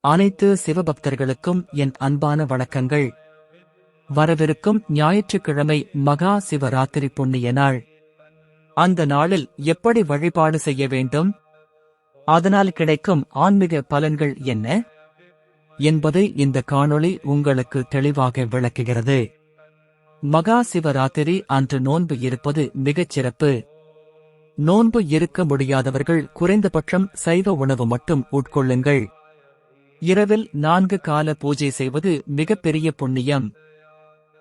அனைத்து சிவபக்தர்களுக்கும் என் அன்பான வணக்கங்கள். வரவிருக்கும் ஞாயிற்றுக்கிழமை மகா சிவராத்திரி புண்ணிய நாள். அந்த நாளில் எப்படி வழிபாடு செய்ய வேண்டும், அதனால் கிடைக்கும் ஆன்மீக பலன்கள் என்ன என்பதை இந்த காணொளி உங்களுக்கு தெளிவாக விளக்குகிறது. மகா சிவராத்திரி அன்று நோன்பு இருப்பது மிகச் சிறப்பு. நோன்பு இருக்க முடியாதவர்கள் குறைந்தபட்சம் சைவ உணவு மட்டும் உட்கொள்ளுங்கள். இரவில் 4 கால பூஜை செய்வது மிகப்பெரிய புண்ணியம்.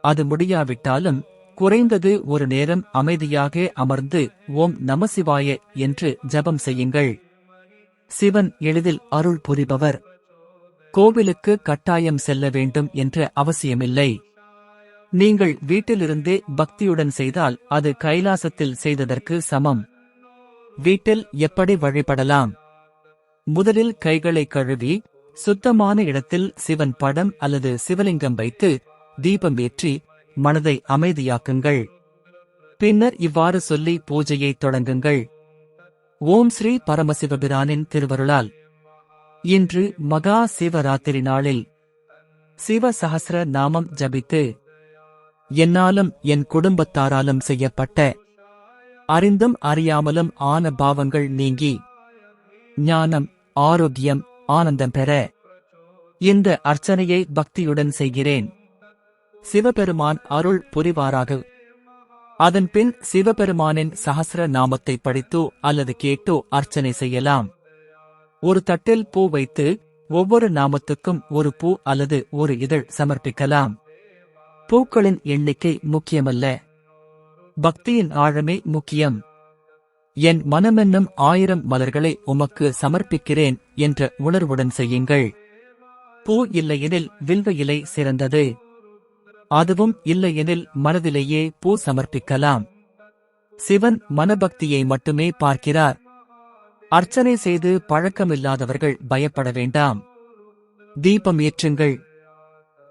அது முடியாவிட்டாலும் குறைந்தது ஒரு நேரம் அமைதியாக அமர்ந்து ஓம் நமசிவாய என்று ஜபம் செய்யுங்கள். சிவன் எளிதில் அருள் புரிபவர். கோவிலுக்கு கட்டாயம் செல்ல வேண்டும் என்ற அவசியமில்லை. நீங்கள் வீட்டிலிருந்தே பக்தியுடன் செய்தால் அது கைலாசத்தில் செய்ததற்கு சமம். வீட்டில் எப்படி வழிபடலாம்? முதலில் கைகளை கழுவி சுத்தமான இடத்தில் சிவன் படம் அல்லது சிவலிங்கம் வைத்து தீபம் ஏற்றி மனதை அமைதியாக்குங்கள். பின்னர் இவ்வாறு சொல்லி பூஜையை தொடங்குங்கள். ஓம் ஸ்ரீ பரமசிவபிரானின் திருவருளால் இன்று மகா சிவராத்திரி நாளில் சிவ சஹஸ்ர நாமம் ஜபித்து என்னாலும் என் குடும்பத்தாராலும் செய்யப்பட்ட அறிந்தும் அறியாமலும் ஆன பாவங்கள் நீங்கி ஞானம், ஆரோக்கியம், ஆனந்தம் பெற இந்த அர்ச்சனையை பக்தியுடன் செய்கிறேன். சிவபெருமான் அருள் புரிவாராக. அதன்பின் சிவபெருமானின் சஹஸ்ர நாமத்தை படித்தோ அல்லது கேட்டோ அர்ச்சனை செய்யலாம். ஒரு தட்டில் பூ வைத்து ஒவ்வொரு நாமத்துக்கும் ஒரு பூ அல்லது ஒரு இதழ் சமர்ப்பிக்கலாம். பூக்களின் எண்ணிக்கை முக்கியமல்ல, பக்தியின் ஆழமே முக்கியம். என் மனமென்னும் 1000 மலர்களை உமக்கு சமர்ப்பிக்கிறேன் என்ற உணர்வுடன் செய்யுங்கள். பூ இல்லையெனில் வில்வ இலை சிறந்தது. அதுவும் இல்லையெனில் மனதிலேயே பூ சமர்ப்பிக்கலாம். சிவன் மனபக்தியை மட்டுமே பார்க்கிறார். அர்ச்சனை செய்து பழக்கமில்லாதவர்கள் பயப்பட வேண்டாம். தீபம் ஏற்றுங்கள்.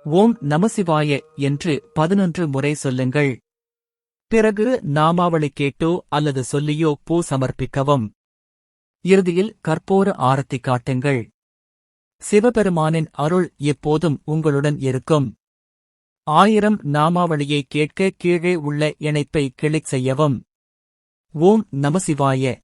ஓம் நமசிவாய என்று 11 முறை சொல்லுங்கள். பிறகு நாமாவளி கேட்டோ அல்லது சொல்லியோ பூ சமர்ப்பிக்கவும். இறுதியில் கற்பூர ஆரத்தி காட்டுங்கள். சிவபெருமானின் அருள் எப்போதும் உங்களுடன் இருக்கும். 1000 நாமாவளியை கேட்க கீழே உள்ள இணைப்பை கிளிக் செய்யவும். ஓம் நமசிவாய.